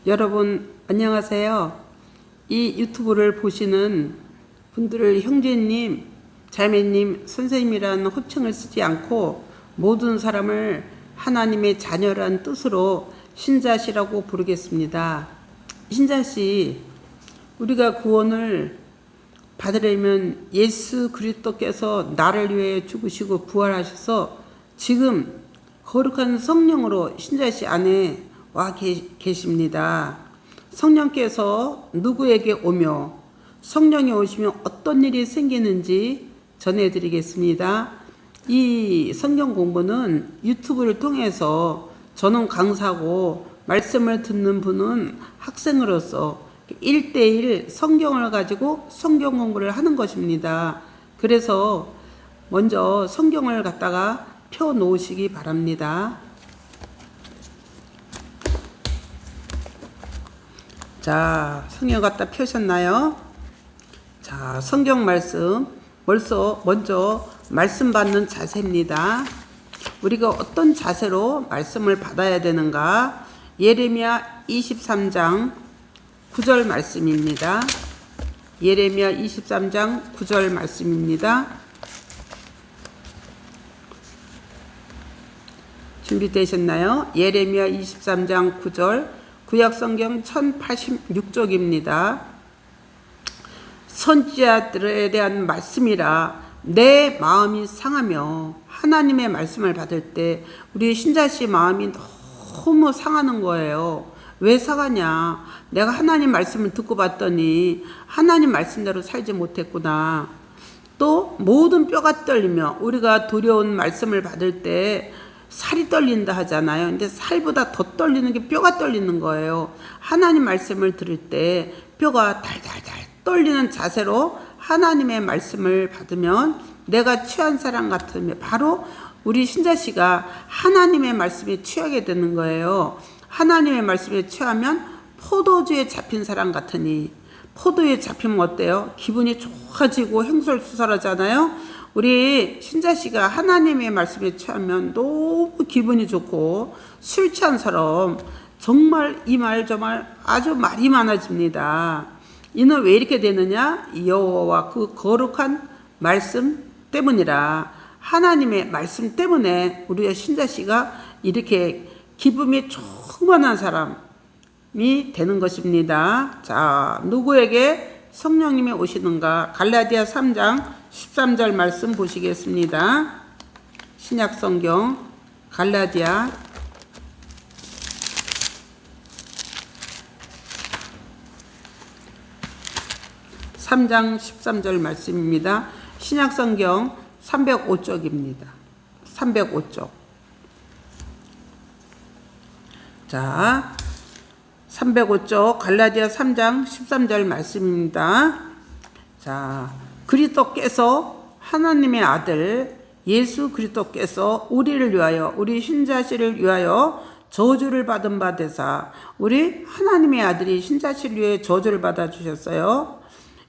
여러분 안녕하세요. 이 유튜브를 보시는 분들을 형제님, 자매님, 선생님이라는 호칭을 쓰지 않고 모든 사람을 하나님의 자녀란 뜻으로 신자시라고 부르겠습니다. 신자시, 우리가 구원을 받으려면 예수 그리스도께서 나를 위해 죽으시고 부활하셔서 지금 거룩한 성령으로 신자시 안에 와 계십니다. 성령께서 누구에게 오며 성령이 오시면 어떤 일이 생기는지 전해드리겠습니다. 이 성경 공부는 유튜브를 통해서 저는 강사고 말씀을 듣는 분은 학생으로서 1대1 성경을 가지고 성경 공부를 하는 것입니다. 그래서 먼저 성경을 갖다가 펴 놓으시기 바랍니다. 자, 성경 갖다 펴셨나요? 자, 성경 말씀 먼저 말씀 받는 자세입니다. 우리가 어떤 자세로 말씀을 받아야 되는가? 예레미야 23장 9절 말씀입니다. 예레미야 23장 9절 말씀입니다. 준비되셨나요? 예레미야 23장 9절 구약성경 1086쪽입니다. 선지자들에 대한 말씀이라 내 마음이 상하며 하나님의 말씀을 받을 때 우리 신자씨 마음이 너무 상하는 거예요. 왜 상하냐? 내가 하나님 말씀을 듣고 봤더니 하나님 말씀대로 살지 못했구나. 또 모든 뼈가 떨리며 우리가 두려운 말씀을 받을 때 살이 떨린다 하잖아요. 근데 살보다 더 떨리는 게 뼈가 떨리는 거예요. 하나님 말씀을 들을 때 뼈가 달달달 떨리는 자세로 하나님의 말씀을 받으면 내가 취한 사람 같으면 바로 우리 신자씨가 하나님의 말씀에 취하게 되는 거예요. 하나님의 말씀에 취하면 포도주에 잡힌 사람 같으니, 포도에 잡히면 어때요? 기분이 좋아지고 행설수설하잖아요. 우리 신자씨가 하나님의 말씀에 취하면 너무 기분이 좋고 술 취한 사람 정말 이 말 저 말 아주 말이 많아집니다. 이는 왜 이렇게 되느냐? 여호와와 그 거룩한 말씀 때문이라. 하나님의 말씀 때문에 우리 신자씨가 이렇게 기분이 충만한 사람이 되는 것입니다. 자, 누구에게 성령님이 오시는가? 갈라디아 3장 13절 말씀 보시겠습니다. 신약성경 갈라디아 3장 13절 말씀입니다. 신약성경 305쪽입니다. 305쪽. 자, 305쪽 갈라디아 3장 13절 말씀입니다. 자, 그리스도께서 하나님의 아들 예수 그리스도께서 우리를 위하여 우리 신자씨를 위하여 저주를 받은 바 되사 우리 하나님의 아들이 신자씨를 위해 저주를 받아 주셨어요.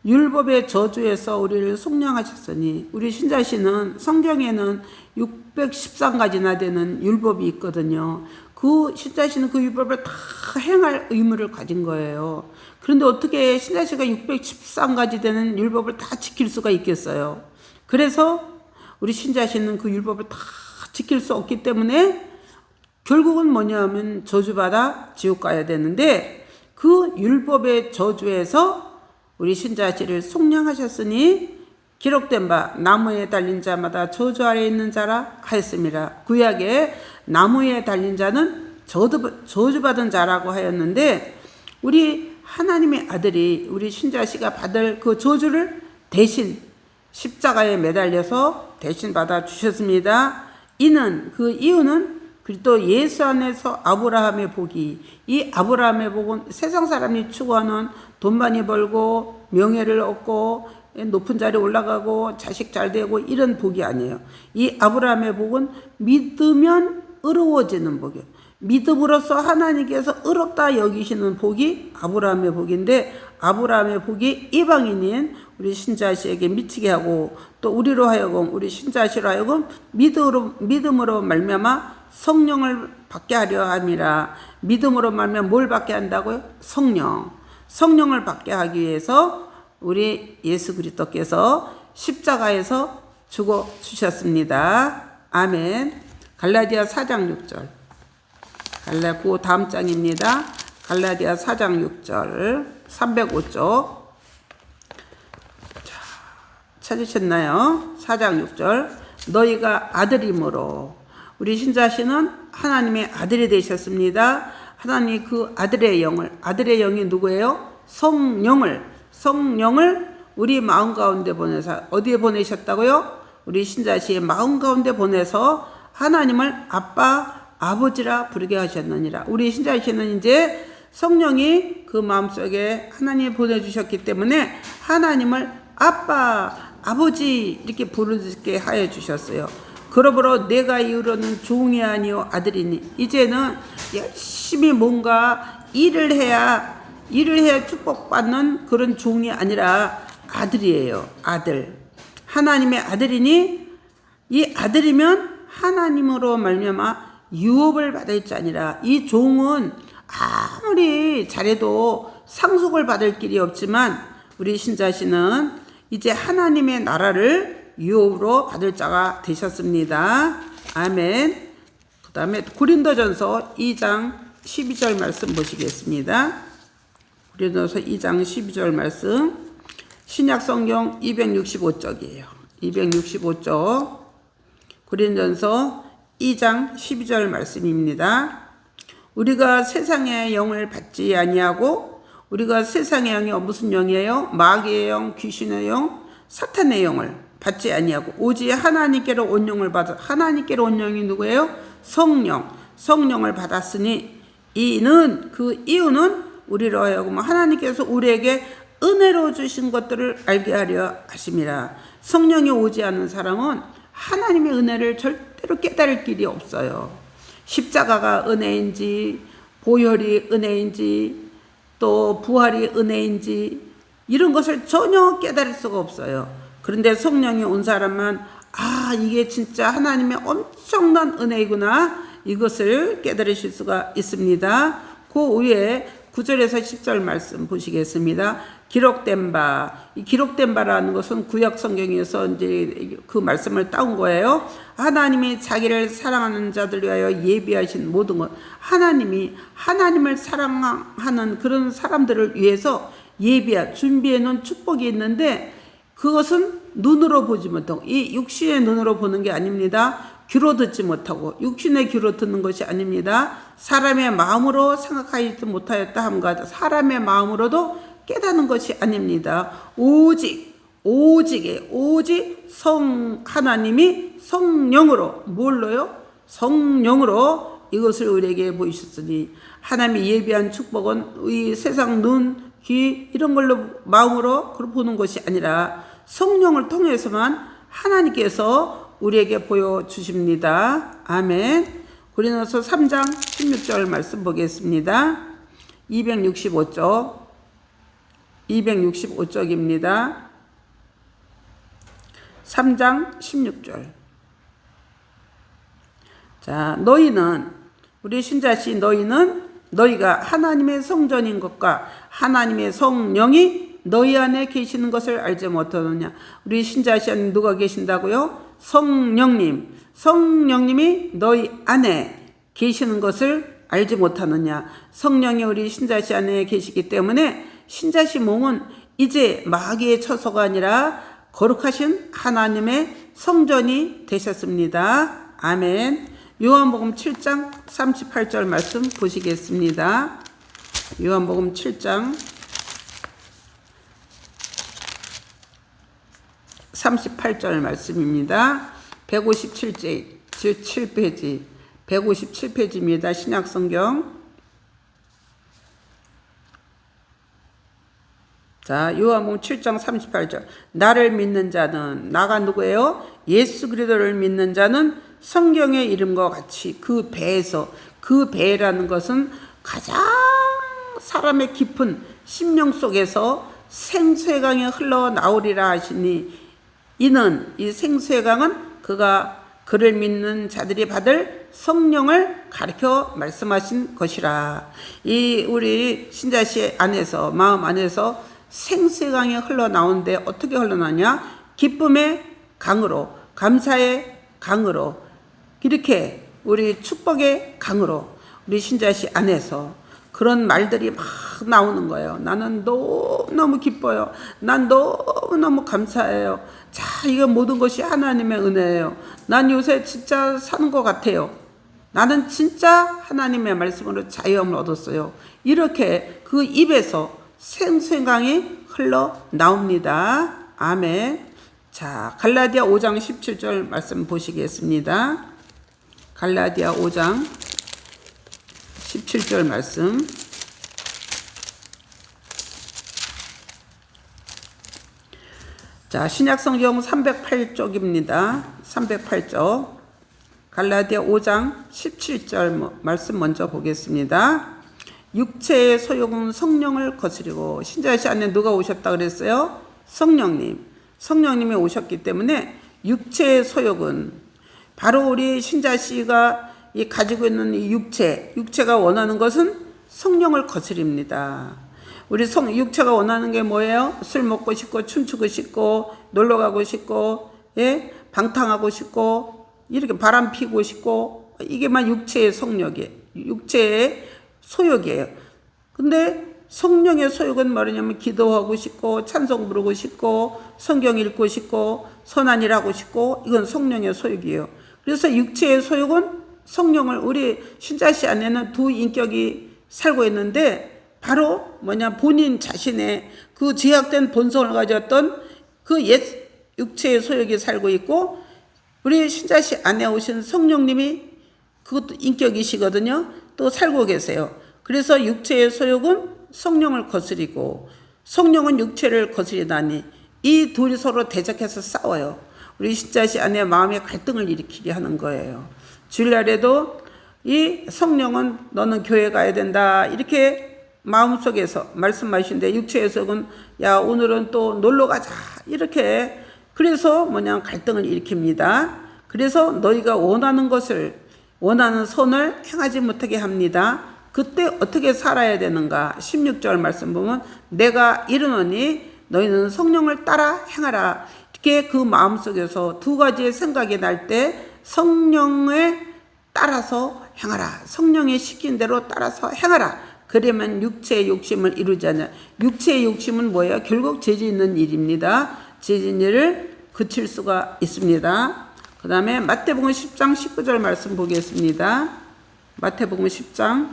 율법의 저주에서 우리를 속량하셨으니 우리 신자씨는 성경에는 613가지나 되는 율법이 있거든요. 그 신자씨는 그 율법을 다 행할 의무를 가진 거예요. 그런데 어떻게 신자씨가 613가지 되는 율법을 다 지킬 수가 있겠어요? 그래서 우리 신자씨는 그 율법을 다 지킬 수 없기 때문에 결국은 뭐냐면 저주받아 지옥 가야 되는데 그 율법의 저주에서 우리 신자씨를 속량하셨으니 기록된 바 나무에 달린 자마다 저주 아래 있는 자라 하였습니다. 구약에 나무에 달린 자는 저주받은 자라고 하였는데 우리 하나님의 아들이 우리 신자씨가 받을 그 저주를 대신 십자가에 매달려서 대신 받아 주셨습니다. 그 이유는 그리스도 예수 안에서 아브라함의 복이, 이 아브라함의 복은 세상 사람이 추구하는 돈 많이 벌고 명예를 얻고 높은 자리에 올라가고 자식 잘 되고 이런 복이 아니에요. 이 아브라함의 복은 믿으면 의로워지는 복이에요. 믿음으로써 하나님께서 의롭다 여기시는 복이 아브라함의 복인데 아브라함의 복이 이방인인 우리 신자씨에게 미치게 하고 또 우리로 하여금 우리 신자씨로 하여금 믿음으로 말미암아 성령을 받게 하려 함이라. 믿음으로 말하면 뭘 받게 한다고요? 성령을 받게 하기 위해서 우리 예수 그리스도께서 십자가에서 죽어 주셨습니다. 아멘. 갈라디아 4장 6절. 그 다음 장입니다. 갈라디아 4장 6절 305쪽. 찾으셨나요? 4장 6절. 너희가 아들이므로. 우리 신자씨는 하나님의 아들이 되셨습니다. 하나님 그 아들의 영이 누구예요? 성령을 우리 마음 가운데 보내서 어디에 보내셨다고요? 우리 신자씨의 마음 가운데 보내서 하나님을 아빠, 아버지라 부르게 하셨느니라. 우리 신자씨는 이제 성령이 그 마음속에 하나님이 보내주셨기 때문에 하나님을 아빠, 아버지 이렇게 부르게 하여 주셨어요. 그러므로 내가 이후로는 종이 아니요 아들이니. 이제는 열심히 뭔가 일을 해야 축복받는 그런 종이 아니라 아들이에요. 아들. 하나님의 아들이니 이 아들이면 하나님으로 말미암아 유업을 받을 자니라. 이 종은 아무리 잘해도 상속을 받을 길이 없지만 우리 신자씨는 이제 하나님의 나라를 유업으로 받을 자가 되셨습니다. 아멘. 그 다음에 고린도전서 2장 12절 말씀 보시겠습니다. 고린도전서 2장 12절 말씀. 신약성경 265쪽이에요. 265쪽. 고린도전서 2장 12절 말씀입니다. 우리가 세상의 영을 받지 아니하고, 우리가 세상의 영이 무슨 영이에요? 마귀의 영, 귀신의 영, 사탄의 영을 받지 아니하고 오직 하나님께로 온 영을 받아. 하나님께로 온 영이 누구예요? 성령을 받았으니 그 이유는 우리로 하여금 하나님께서 우리에게 은혜로 주신 것들을 알게 하려 하심이라. 성령이 오지 않은 사람은 하나님의 은혜를 절대로 깨달을 길이 없어요. 십자가가 은혜인지, 보혈이 은혜인지, 또 부활이 은혜인지 이런 것을 전혀 깨달을 수가 없어요. 그런데 성령이 온 사람은 이게 진짜 하나님의 엄청난 은혜이구나, 이것을 깨달으실 수가 있습니다. 그 위에 9절에서 10절 말씀 보시겠습니다. 기록된 바라는 것은 구약 성경에서 이제 그 말씀을 따온 거예요. 하나님이 자기를 사랑하는 자들 위하여 예비하신 모든 것, 하나님을 사랑하는 그런 사람들을 위해서 준비해 놓은 축복이 있는데, 그것은 눈으로 보지 못하고, 이 육신의 눈으로 보는 게 아닙니다. 귀로 듣지 못하고, 육신의 귀로 듣는 것이 아닙니다. 사람의 마음으로 생각하지 못하였다 함과 사람의 마음으로도 깨닫는 것이 아닙니다. 오직 하나님이 성령으로, 성령으로 이것을 우리에게 보이셨으니, 하나님이 예비한 축복은 이 세상 눈, 귀 이런 걸로 마음으로 보는 것이 아니라 성령을 통해서만 하나님께서 우리에게 보여주십니다. 아멘. 고린도서 3장 16절 말씀 보겠습니다. 265쪽입니다. 3장 16절. 자, 우리 신자씨 너희가 하나님의 성전인 것과 하나님의 성령이 너희 안에 계시는 것을 알지 못하느냐. 우리 신자씨 안에 누가 계신다고요? 성령님이 너희 안에 계시는 것을 알지 못하느냐. 성령이 우리 신자씨 안에 계시기 때문에 신자씨 몸은 이제 마귀의 처소가 아니라 거룩하신 하나님의 성전이 되셨습니다. 아멘. 요한복음 7장 38절 말씀 보시겠습니다. 요한복음 7장 38절 말씀입니다. 157페이지입니다. 신약성경. 자, 요한복음 7장 38절. 나를 믿는 자는, 나가 누구예요? 예수 그리스도를 믿는 자는 성경의 이름과 같이 그 배라는 것은 가장 사람의 깊은 심령 속에서 생수의 강이 흘러나오리라 하시니, 이 생수의 강은 그가 그를 믿는 자들이 받을 성령을 가르쳐 말씀하신 것이라. 이 우리 신자씨 안에서, 마음 안에서 생수의 강이 흘러나오는데 어떻게 흘러나오냐? 기쁨의 강으로, 감사의 강으로, 이렇게 우리 축복의 강으로 우리 신자씨 안에서 그런 말들이 막 나오는 거예요. 나는 너무너무 기뻐요. 난 너무너무 감사해요. 자, 이거 모든 것이 하나님의 은혜예요. 난 요새 진짜 사는 것 같아요. 나는 진짜 하나님의 말씀으로 자유함을 얻었어요. 이렇게 그 입에서 생수의 강이 흘러나옵니다. 아멘. 자, 갈라디아 5장 17절 말씀 보시겠습니다. 갈라디아 5장 17절 말씀. 자, 신약성경 308쪽입니다. 308쪽. 갈라디아 5장 17절 말씀 먼저 보겠습니다. 육체의 소욕은 성령을 거스리고, 신자씨 안에 누가 오셨다 그랬어요? 성령님. 성령님이 오셨기 때문에 육체의 소욕은 바로 우리 신자씨가 가지고 있는 이 육체가 원하는 것은 성령을 거스립니다. 우리 육체가 원하는 게 뭐예요? 술 먹고 싶고, 춤추고 싶고, 놀러 가고 싶고, 예? 방탕하고 싶고, 이렇게 바람 피고 싶고, 이게만 육체의 성욕이에요. 육체의 소욕이에요. 근데 성령의 소욕은 뭐냐면 기도하고 싶고, 찬송 부르고 싶고, 성경 읽고 싶고, 선한 일 하고 싶고, 이건 성령의 소욕이에요. 그래서 육체의 소욕은 성령을, 우리 신자씨 안에는 두 인격이 살고 있는데 바로 뭐냐, 본인 자신의 그 죄악된 본성을 가졌던 그 옛 육체의 소욕이 살고 있고, 우리 신자씨 안에 오신 성령님이 그것도 인격이시거든요. 또 살고 계세요. 그래서 육체의 소욕은 성령을 거스리고 성령은 육체를 거스리다니, 이 둘이 서로 대적해서 싸워요. 우리 신자씨 안에 마음의 갈등을 일으키게 하는 거예요. 주일날에도 이 성령은 너는 교회 가야 된다, 이렇게 마음속에서 말씀하시는데, 육체의 속은 야, 오늘은 또 놀러 가자, 이렇게. 그래서 뭐냐, 갈등을 일으킵니다. 그래서 너희가 원하는 것을, 원하는 선을 행하지 못하게 합니다. 그때 어떻게 살아야 되는가? 16절 말씀 보면 내가 이르노니 너희는 성령을 따라 행하라. 이렇게 그 마음속에서 두 가지의 생각이 날 때 성령에 따라서 행하라. 성령의 시킨 대로 따라서 행하라. 그러면 육체의 욕심을 이루지 않냐. 육체의 욕심은 뭐예요? 결국 죄 짓는 일입니다. 죄 짓는 일을 그칠 수가 있습니다. 그 다음에 마태복음 10장 19절 말씀 보겠습니다. 마태복음 10장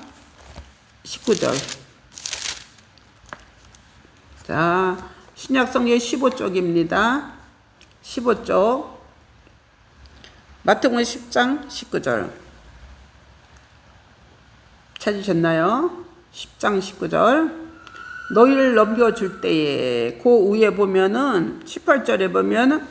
19절. 자, 신약성경 15쪽입니다. 15쪽. 마태복음 10장 19절. 찾으셨나요? 10장 19절. 너희를 넘겨줄 때에, 그 위에 보면은 18절에 보면은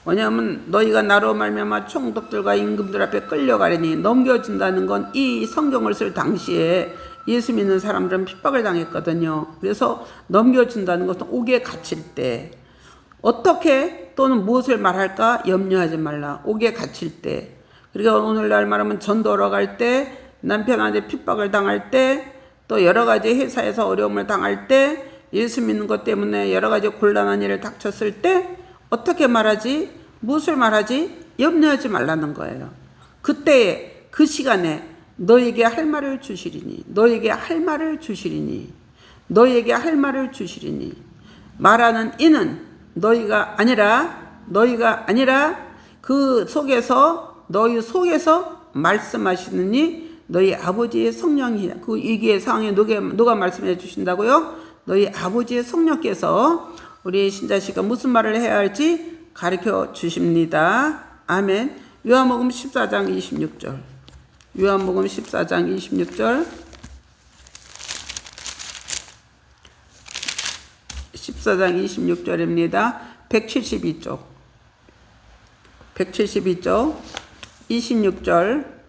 뭐냐면 너희가 나로 말미암아 총독들과 임금들 앞에 끌려가려니, 넘겨준다는 건 이 성경을 쓸 당시에 예수 믿는 사람들은 핍박을 당했거든요. 그래서 넘겨준다는 것은 옥에 갇힐 때, 어떻게 또는 무엇을 말할까 염려하지 말라. 옥에 갇힐 때, 그리고 오늘날 말하면 전도하러 갈 때, 남편한테 핍박을 당할 때, 또 여러 가지 회사에서 어려움을 당할 때, 예수 믿는 것 때문에 여러 가지 곤란한 일을 닥쳤을 때 어떻게 말하지? 무엇을 말하지? 염려하지 말라는 거예요. 그때에, 그 시간에 너에게 할 말을 주시리니, 너에게 할 말을 주시리니, 너에게 할 말을 주시리니, 말하는 이는 너희가 아니라 그 속에서, 너희 속에서 말씀하시느니 너희 아버지의 성령이야. 그 위기의 상황에 누가 말씀해 주신다고요? 너희 아버지의 성령께서 우리 신자씨가 무슨 말을 해야 할지 가르쳐 주십니다. 아멘. 요한복음 14장 26절. 요한복음 14장 26절. 14장 26절입니다. 172쪽. 172쪽. 26절.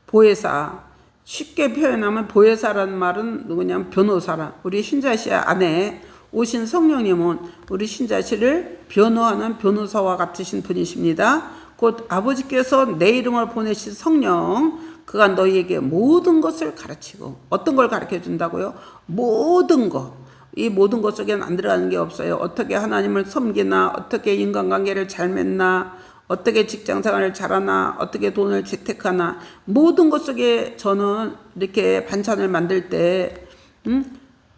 보혜사. 쉽게 표현하면 보혜사라는 말은 누구냐면 변호사라. 우리 신자씨 안에 오신 성령님은 우리 신자씨를 변호하는 변호사와 같으신 분이십니다. 곧 아버지께서 내 이름을 보내신 성령, 그가 너희에게 모든 것을 가르치고, 어떤 걸 가르쳐 준다고요? 모든 것. 이 모든 것 속에는 안 들어가는 게 없어요. 어떻게 하나님을 섬기나, 어떻게 인간관계를 잘 맺나, 어떻게 직장생활을 잘하나, 어떻게 돈을 재테크하나, 모든 것 속에 저는 이렇게 반찬을 만들 때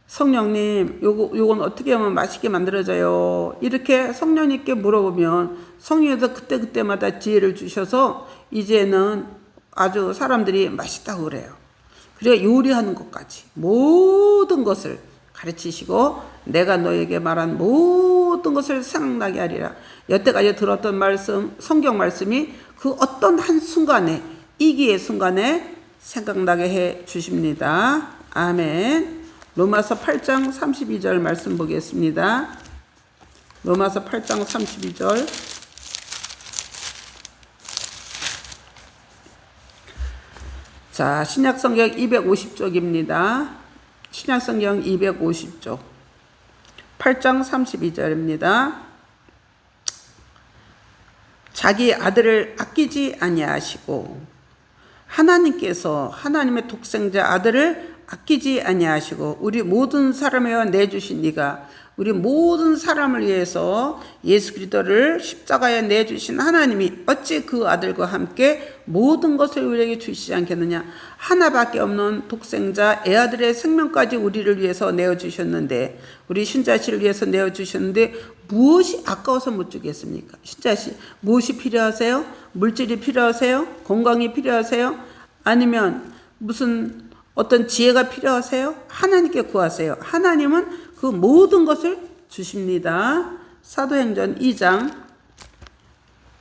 성령님, 요건 어떻게 하면 맛있게 만들어져요? 이렇게 성령님께 물어보면 성령님도 그때그때마다 지혜를 주셔서 이제는 아주 사람들이 맛있다고 그래요. 그래 요리하는 것까지 모든 것을 가르치시고 내가 너에게 말한 모든 것을 생각나게 하리라. 여태까지 들었던 말씀, 성경 말씀이 그 어떤 한 순간에, 이기의 순간에 생각나게 해 주십니다. 아멘. 로마서 8장 32절 말씀 보겠습니다. 로마서 8장 32절. 자, 신약성경 250쪽입니다. 신약성경 250쪽. 8장 32절입니다. 자기 아들을 아끼지 아니하시고 하나님께서 하나님의 독생자 아들을 아끼지 아니하시고 우리 모든 사람을 위하여 내주신 이가 우리 모든 사람을 위해서 예수 그리스도를 십자가에 내주신 하나님이 어찌 그 아들과 함께 모든 것을 우리에게 주시지 않겠느냐. 하나밖에 없는 독생자 애아들의 생명까지 우리를 위해서 내어주셨는데, 우리 신자씨를 위해서 내어주셨는데 무엇이 아까워서 못 주겠습니까? 신자씨 무엇이 필요하세요? 물질이 필요하세요? 건강이 필요하세요? 아니면 무슨 어떤 지혜가 필요하세요? 하나님께 구하세요. 하나님은 그 모든 것을 주십니다. 사도행전 2장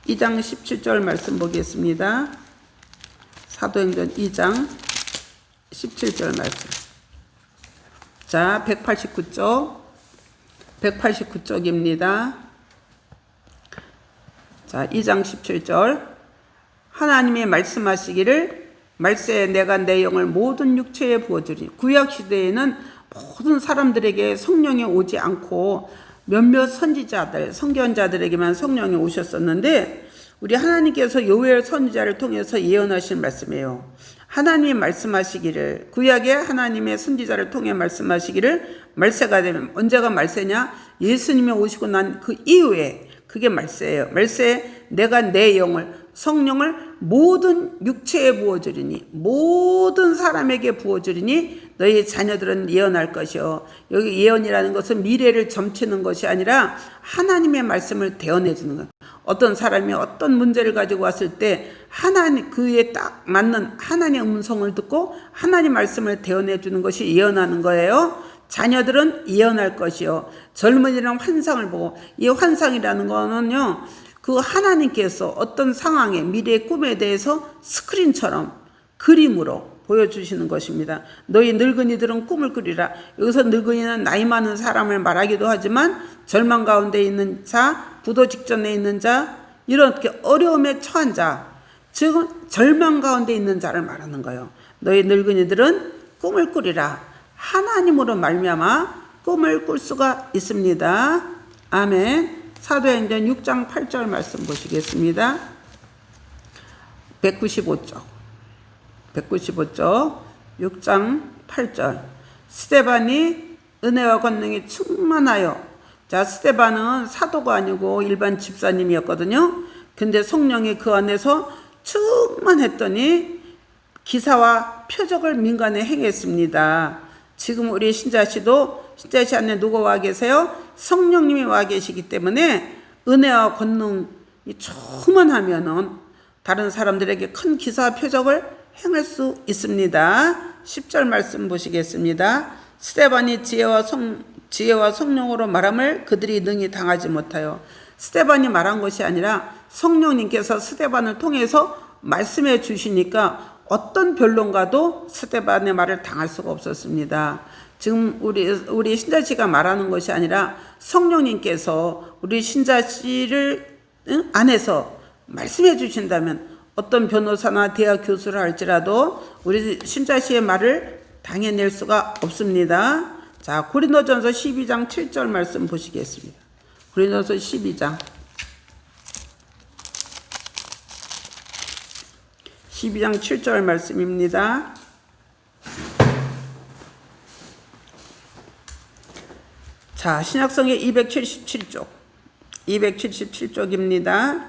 17절 말씀 보겠습니다. 사도행전 2장 17절 말씀. 자, 189쪽입니다. 자, 2장 17절. 하나님이 말씀하시기를 말세에 내가 내 영을 모든 육체에 부어주리. 구약 시대에는 모든 사람들에게 성령이 오지 않고 몇몇 선지자들, 선견자들에게만 성령이 오셨었는데 우리 하나님께서 요엘 선지자를 통해서 예언하신 말씀이에요. 하나님이 말씀하시기를, 구약의 하나님의 선지자를 통해 말씀하시기를 말세가 되면, 언제가 말세냐? 예수님이 오시고 난 그 이후에 그게 말세예요. 말세에 내가 내 영을, 성령을 모든 육체에 부어주리니, 모든 사람에게 부어주리니 너희 자녀들은 예언할 것이요. 여기 예언이라는 것은 미래를 점치는 것이 아니라 하나님의 말씀을 대언해 주는 거예요. 어떤 사람이 어떤 문제를 가지고 왔을 때 하나님, 그에 딱 맞는 하나님의 음성을 듣고 하나님 말씀을 대언해 주는 것이 예언하는 거예요. 자녀들은 예언할 것이요. 젊은이는 환상을 보고, 이 환상이라는 거는요, 그 하나님께서 어떤 상황에, 미래의 꿈에 대해서 스크린처럼 그림으로 보여주시는 것입니다. 너희 늙은이들은 꿈을 꾸리라. 여기서 늙은이는 나이 많은 사람을 말하기도 하지만 절망 가운데 있는 자, 부도 직전에 있는 자, 이렇게 어려움에 처한 자, 즉 절망 가운데 있는 자를 말하는 거예요. 너희 늙은이들은 꿈을 꾸리라. 하나님으로 말미암아 꿈을 꿀 수가 있습니다. 아멘. 사도행전 6장 8절 말씀 보시겠습니다. 195쪽 6장 8절. 스데반이 은혜와 권능이 충만하여, 자, 스데반은 사도가 아니고 일반 집사님이었거든요. 근데 성령이 그 안에서 충만했더니 기사와 표적을 민간에 행했습니다. 지금 우리 신자씨도, 신자씨 안에 누가 와 계세요? 성령님이 와 계시기 때문에 은혜와 권능이 충만하면은 다른 사람들에게 큰 기사와 표적을 행할 수 있습니다. 10절 말씀 보시겠습니다. 스데반이 지혜와 성령으로 말함을 그들이 능히 당하지 못하여. 스데반이 말한 것이 아니라 성령님께서 스데반을 통해서 말씀해 주시니까 어떤 변론가도 스데반의 말을 당할 수가 없었습니다. 지금 우리 신자씨가 말하는 것이 아니라 성령님께서 우리 신자씨를 안에서 말씀해 주신다면 어떤 변호사나 대학 교수를 할지라도 우리 신자씨의 말을 당해낼 수가 없습니다. 자, 고린도전서 12장 7절 말씀 보시겠습니다. 고린도전서 12장 12장 7절 말씀입니다. 자, 신약성의 277쪽. 277쪽입니다.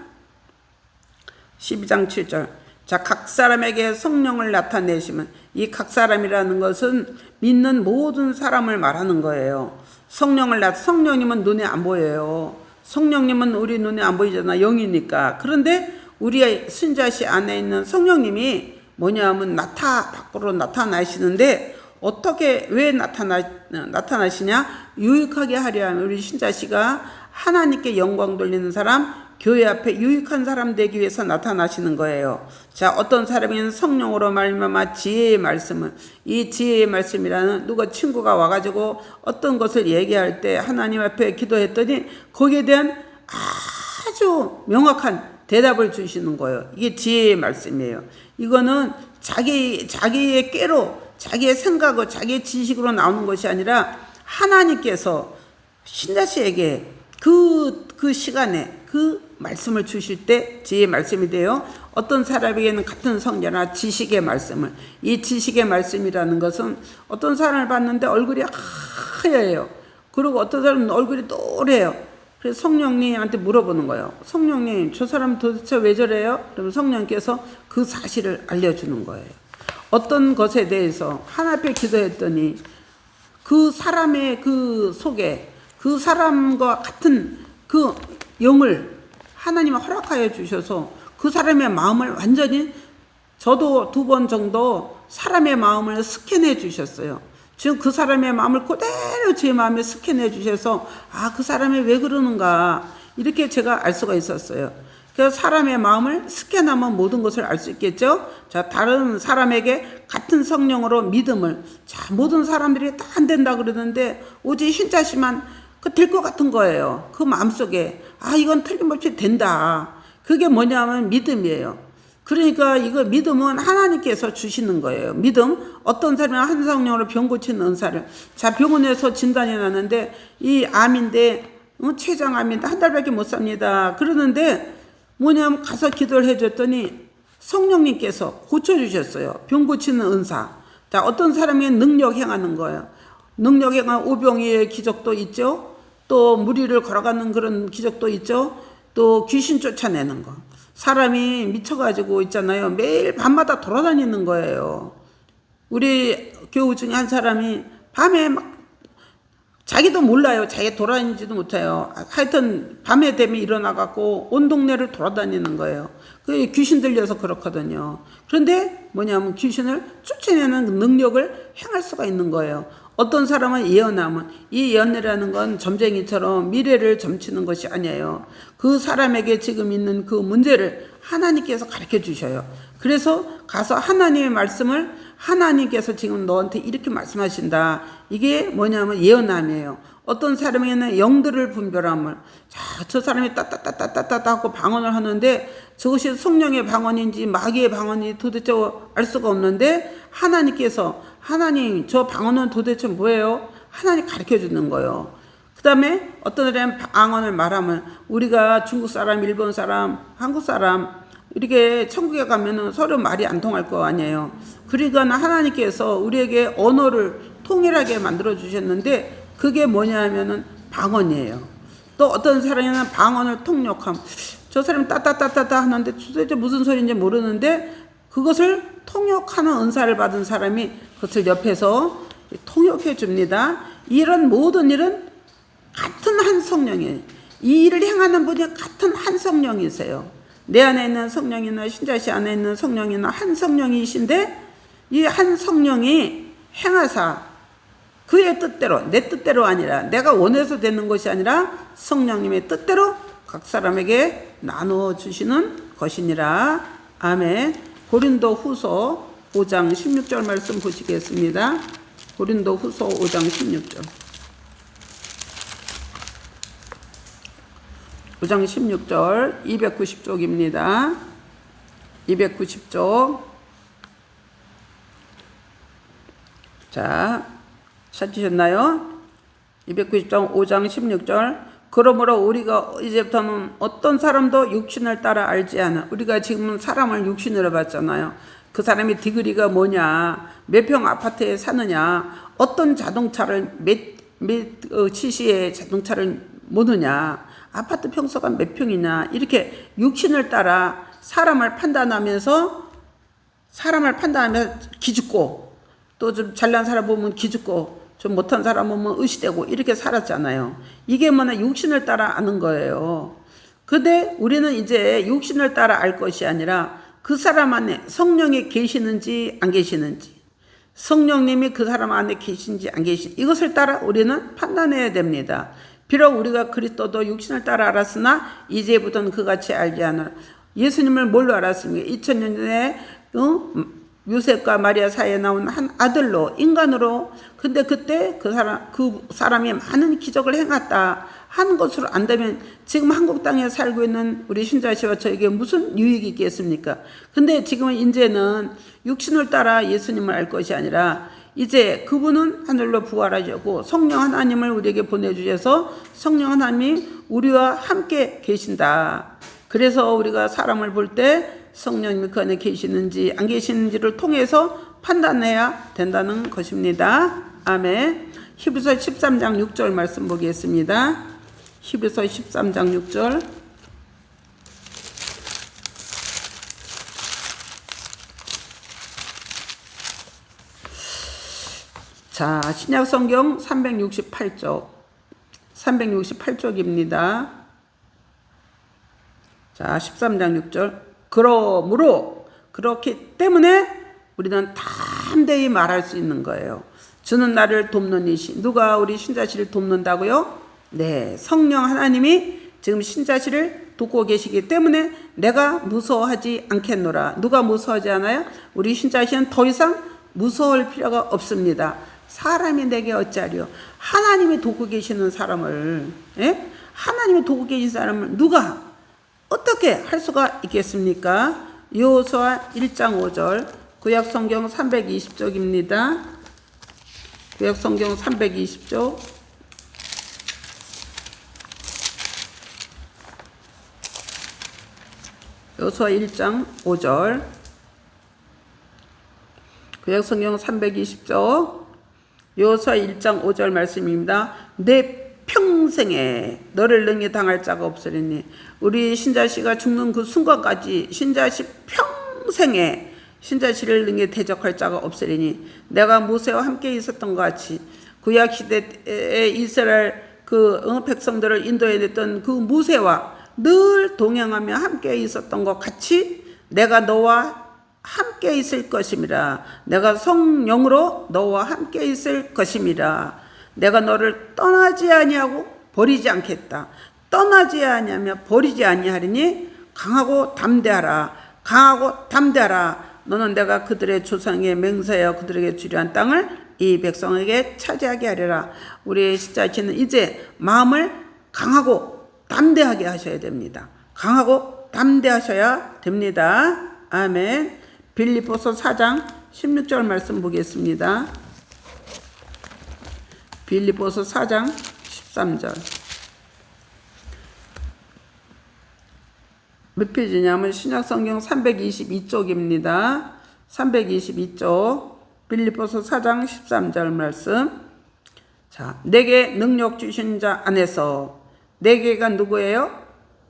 12장 7절. 자, 각 사람에게 성령을 나타내시면, 이 각 사람이라는 것은 믿는 모든 사람을 말하는 거예요. 성령님은 눈에 안 보여요. 성령님은 우리 눈에 안 보이잖아. 영이니까. 그런데 우리의 순자씨 안에 있는 성령님이 뭐냐면 밖으로 나타나시는데, 어떻게 왜 나타나시냐? 유익하게 하려 하면 우리 신자씨가 하나님께 영광 돌리는 사람, 교회 앞에 유익한 사람 되기 위해서 나타나시는 거예요. 자, 어떤 사람은 성령으로 말미암아 지혜의 말씀을, 이 지혜의 말씀이라는, 누가 친구가 와가지고 어떤 것을 얘기할 때 하나님 앞에 기도했더니 거기에 대한 아주 명확한 대답을 주시는 거예요. 이게 지혜의 말씀이에요. 이거는 자기의 꾀로, 자기의 생각으로, 자기의 지식으로 나오는 것이 아니라 하나님께서 신자씨에게 그 시간에 그 말씀을 주실 때 지혜의 말씀이 돼요. 어떤 사람에게는 같은 성녀나 지식의 말씀을, 이 지식의 말씀이라는 것은 어떤 사람을 봤는데 얼굴이 하얘요. 그리고 어떤 사람은 얼굴이 노래요. 그래서 성령님한테 물어보는 거예요. 성령님, 저 사람 도대체 왜 저래요? 그러면 성령께서 그 사실을 알려주는 거예요. 어떤 것에 대해서 하나님 앞에 기도했더니 그 사람의 그 속에 그 사람과 같은 그 영을 하나님이 허락하여 주셔서 그 사람의 마음을 완전히, 저도 2번 정도 사람의 마음을 스캔해 주셨어요. 지금 그 사람의 마음을 그대로 제 마음에 스캔해 주셔서 그 사람이 왜 그러는가 이렇게 제가 알 수가 있었어요. 그래서 사람의 마음을 스캔하면 모든 것을 알 수 있겠죠. 자, 다른 사람에게 같은 성령으로 믿음을, 자, 모든 사람들이 다 안 된다 그러는데 오직 신자씨만 될 것 같은 거예요. 그 마음속에 이건 틀림없이 된다. 그게 뭐냐면 믿음이에요. 그러니까 이거 믿음은 하나님께서 주시는 거예요. 믿음. 어떤 사람이 한 성령으로 병 고치는 은사를, 자, 병원에서 진단이 났는데 이 암인데 췌장암인데 한 달밖에 못 삽니다. 그러는데 뭐냐면 가서 기도를 해줬더니 성령님께서 고쳐주셨어요. 병 고치는 은사. 자, 어떤 사람이 능력 행하는 거예요. 능력 행한 오병이의 기적도 있죠. 또 무리를 걸어가는 그런 기적도 있죠. 또 귀신 쫓아내는 거. 사람이 미쳐가지고 있잖아요. 매일 밤마다 돌아다니는 거예요. 우리 교우 중에 한 사람이 밤에 막 자기도 몰라요. 자기가 돌아다니지도 못해요. 하여튼 밤에 되면 일어나갖고 온 동네를 돌아다니는 거예요. 그게 귀신 들려서 그렇거든요. 그런데 뭐냐면 귀신을 쫓아내는 능력을 행할 수가 있는 거예요. 어떤 사람은 예언하면, 이 예언이라는 건 점쟁이처럼 미래를 점치는 것이 아니에요. 그 사람에게 지금 있는 그 문제를 하나님께서 가르쳐 주셔요. 그래서 가서 하나님의 말씀을, 하나님께서 지금 너한테 이렇게 말씀하신다. 이게 뭐냐면 예언함이에요. 어떤 사람에게는 영들을 분별함을, 자, 저 사람이 따따따따따따 하고 방언을 하는데 저것이 성령의 방언인지 마귀의 방언인지 도대체 알 수가 없는데 하나님께서, 하나님 저 방언은 도대체 뭐예요? 하나님 가르쳐 주는 거예요. 그 다음에 어떤 사람은 방언을 말하면, 우리가 중국 사람, 일본 사람, 한국 사람 이렇게 천국에 가면은 서로 말이 안 통할 거 아니에요. 그러니까 하나님께서 우리에게 언어를 통일하게 만들어 주셨는데 그게 뭐냐면은 방언이에요. 또 어떤 사람은 방언을 통역함. 저 사람 따따따따따 하는데 도대체 무슨 소리인지 모르는데 그것을 통역하는 은사를 받은 사람이 그것을 옆에서 통역해 줍니다. 이런 모든 일은 같은 한 성령이에요. 이 일을 행하는 분이 같은 한 성령이세요. 내 안에 있는 성령이나 신자씨 안에 있는 성령이나 한 성령이신데 이 한 성령이 행하사 그의 뜻대로, 내 뜻대로 아니라 내가 원해서 되는 것이 아니라 성령님의 뜻대로 각 사람에게 나누어 주시는 것이니라. 아멘. 고린도 후서 5장 16절 말씀 보시겠습니다. 고린도 후서 5장 16절. 5장 16절 290쪽입니다. 290쪽. 자, 찾으셨나요? 290장 5장 16절. 그러므로 우리가 이제부터는 어떤 사람도 육신을 따라 알지 않아. 우리가 지금은 사람을 육신으로 봤잖아요. 그 사람이 디그리가 뭐냐, 몇 평 아파트에 사느냐, 어떤 자동차를 몇 CC의 자동차를 모느냐, 아파트 평수가 몇 평이냐, 이렇게 육신을 따라 사람을 판단하면서 기죽고, 또 좀 잘난 사람 보면 기죽고, 좀 못한 사람 보면 의시되고 이렇게 살았잖아요. 이게 뭐냐, 육신을 따라 아는 거예요. 근데 우리는 이제 육신을 따라 알 것이 아니라 그 사람 안에 성령이 계시는지 안 계시는지, 성령님이 그 사람 안에 계신지 안 계신지, 이것을 따라 우리는 판단해야 됩니다. 비록 우리가 그리스도도 육신을 따라 알았으나 이제부터는 그같이 알지 않으라. 예수님을 뭘로 알았습니까? 2000년 전에 요셉과 마리아 사이에 나온 한 아들로, 인간으로. 근데 그때 그 사람이 많은 기적을 행했다 하는 것으로 안다면 지금 한국 땅에 살고 있는 우리 신자 씨와 저에게 무슨 유익이 있겠습니까? 근데 지금은 이제는 육신을 따라 예수님을 알 것이 아니라 이제 그분은 하늘로 부활하셨고 성령 하나님을 우리에게 보내주셔서 성령 하나님이 우리와 함께 계신다. 그래서 우리가 사람을 볼 때 성령님이 그 안에 계시는지 안 계시는지를 통해서 판단해야 된다는 것입니다. 아멘. 히브리서 13장 6절 말씀 보겠습니다. 히브리서 13장 6절. 자, 신약 성경 368쪽. 368쪽입니다. 자, 13장 6절. 그러므로, 그렇기 때문에 우리는 담대히 말할 수 있는 거예요. 주는 나를 돕는 이시. 누가 우리 신자씨를 돕는다고요? 네, 성령 하나님이 지금 신자씨를 돕고 계시기 때문에 내가 무서워하지 않겠노라. 누가 무서워하지 않아요? 우리 신자씨는 더 이상 무서워할 필요가 없습니다. 사람이 내게 어찌하리요? 하나님이 돕고 계시는 사람을, 하나님이 돕고 계신 사람을 누가 어떻게 할 수가 있겠습니까? 여호수아 1장 5절, 구약성경 320쪽입니다. 구약성경 320쪽. 여호수아 1장 5절. 구약성경 320쪽. 여호수아 1장 5절 말씀입니다. 내 평생에 너를 능히 당할 자가 없으리니. 우리 신자씨가 죽는 그 순간까지 신자씨 평생에 신자씨를 능히 대적할 자가 없으리니 내가 모세와 함께 있었던 것 같이 구약 시대에 이스라엘 백성들을 인도해 냈던 그 모세와 늘 동행하며 함께 있었던 것 같이 내가 너와 함께 있을 것임이라. 내가 성령으로 너와 함께 있을 것임이라. 내가 너를 떠나지 아니하고 버리지 않겠다. 떠나지 아니하며 버리지 아니하리니 강하고 담대하라. 강하고 담대하라. 너는 내가 그들의 조상에게 맹세하여 그들에게 주려한 땅을 이 백성에게 차지하게 하리라. 우리 신자씨는 이제 마음을 강하고 담대하게 하셔야 됩니다. 강하고 담대하셔야 됩니다. 아멘. 빌립보서 4장 16절 말씀 보겠습니다. 빌립보서 4장 13절. 몇 페이지냐면 신약성경 322쪽입니다. 322쪽. 빌립보서 4장 13절 말씀. 자, 내게 능력 주신 자 안에서, 내게가 누구예요?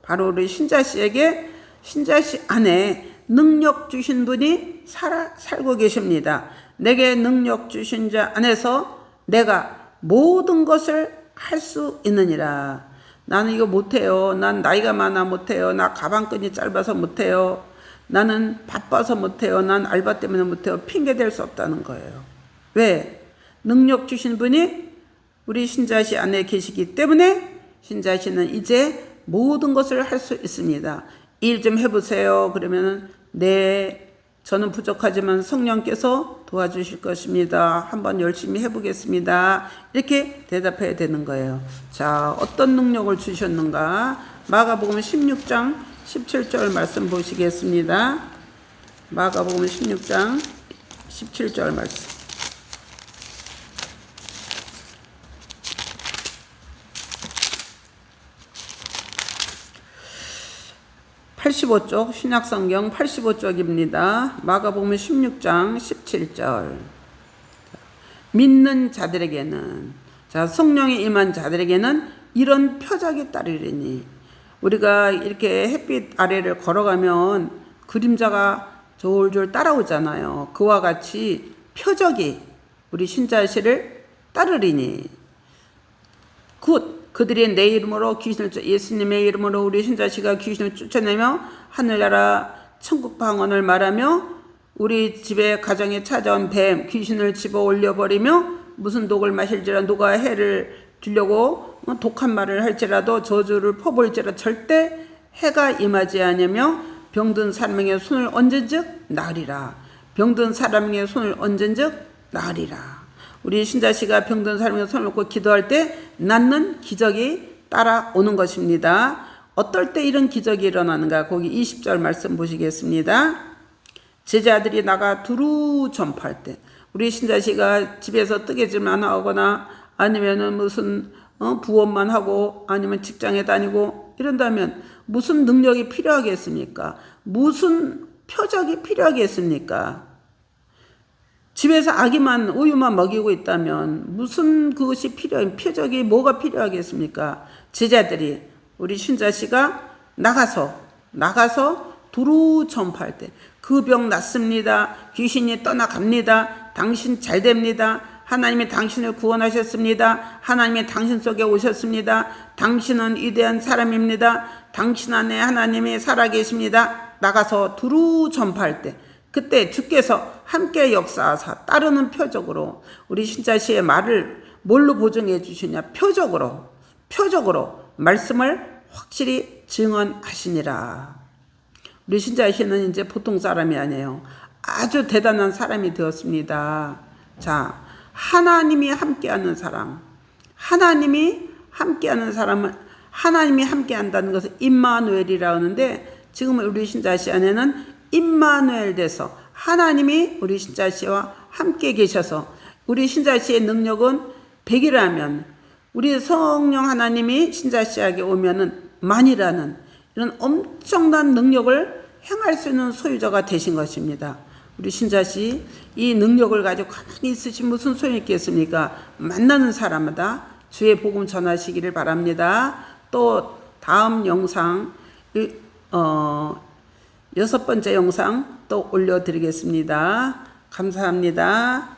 바로 우리 신자씨에게, 신자씨 안에 능력 주신 분이 살고 계십니다. 내게 능력 주신 자 안에서 내가 모든 것을 할 수 있느니라. 나는 이거 못해요. 난 나이가 많아 못해요. 나 가방끈이 짧아서 못해요. 나는 바빠서 못해요. 난 알바 때문에 못해요. 핑계 댈 수 없다는 거예요. 왜? 능력 주신 분이 우리 신자씨 안에 계시기 때문에 신자씨는 이제 모든 것을 할 수 있습니다. 일 좀 해보세요. 그러면 네, 저는 부족하지만 성령께서 도와주실 것입니다. 한번 열심히 해보겠습니다. 이렇게 대답해야 되는 거예요. 자, 어떤 능력을 주셨는가? 마가복음 16장 17절 말씀 보시겠습니다. 마가복음 16장 17절 말씀. 85쪽 신약성경 85쪽입니다. 마가복음 16장 17절. 믿는 자들에게는, 자, 성령이 임한 자들에게는 이런 표적이 따르리니, 우리가 이렇게 햇빛 아래를 걸어가면 그림자가 졸졸 따라오잖아요. 그와 같이 표적이 우리 신자씨를 따르리니, 곧 그들이 내 이름으로 예수님의 이름으로 우리 신자씨가 귀신을 쫓아내며 하늘나라 천국 방언을 말하며 우리 집에 가정에 찾아온 뱀 귀신을 집어 올려버리며 무슨 독을 마실지라 누가 해를 주려고 독한 말을 할지라도 저주를 퍼부을지라 절대 해가 임하지 않으며 병든 사람에게 손을 얹은즉 나으리라. 병든 사람에게 손을 얹은즉 나으리라. 우리 신자씨가 병든 사람에게 손을 놓고 기도할 때 낫는 기적이 따라오는 것입니다. 어떨 때 이런 기적이 일어나는가? 거기 20절 말씀 보시겠습니다. 제자들이 나가 두루 전파할 때, 우리 신자씨가 집에서 뜨개질만 하거나 아니면은 무슨 부업만 하고 아니면 직장에 다니고 이런다면 무슨 능력이 필요하겠습니까? 무슨 표적이 필요하겠습니까? 집에서 아기만 우유만 먹이고 있다면 무슨 그것이 표적이 뭐가 필요하겠습니까? 제자들이 우리 신자씨가 나가서 두루 전파할 때 그 병 낫습니다. 귀신이 떠나갑니다. 당신 잘 됩니다. 하나님이 당신을 구원하셨습니다. 하나님이 당신 속에 오셨습니다. 당신은 위대한 사람입니다. 당신 안에 하나님이 살아계십니다. 나가서 두루 전파할 때 그때 주께서 함께 역사하사 따르는 표적으로 우리 신자씨의 말을 뭘로 보증해 주시냐? 표적으로 말씀을 확실히 증언하시니라. 우리 신자씨는 이제 보통 사람이 아니에요. 아주 대단한 사람이 되었습니다. 자, 하나님이 함께하는 사람, 하나님이 함께한다는 것을 임마누엘이라고 하는데, 지금 우리 신자씨 안에는 임마누엘 돼서 하나님이 우리 신자씨와 함께 계셔서 우리 신자씨의 능력은 100이라면 우리 성령 하나님이 신자씨에게 오면은 만이라는 이런 엄청난 능력을 행할 수 있는 소유자가 되신 것입니다. 우리 신자씨 이 능력을 가지고 가만히 있으신 무슨 소용이 있겠습니까? 만나는 사람마다 주의 복음 전하시기를 바랍니다. 또 다음 영상 6번째 영상 또 올려드리겠습니다. 감사합니다.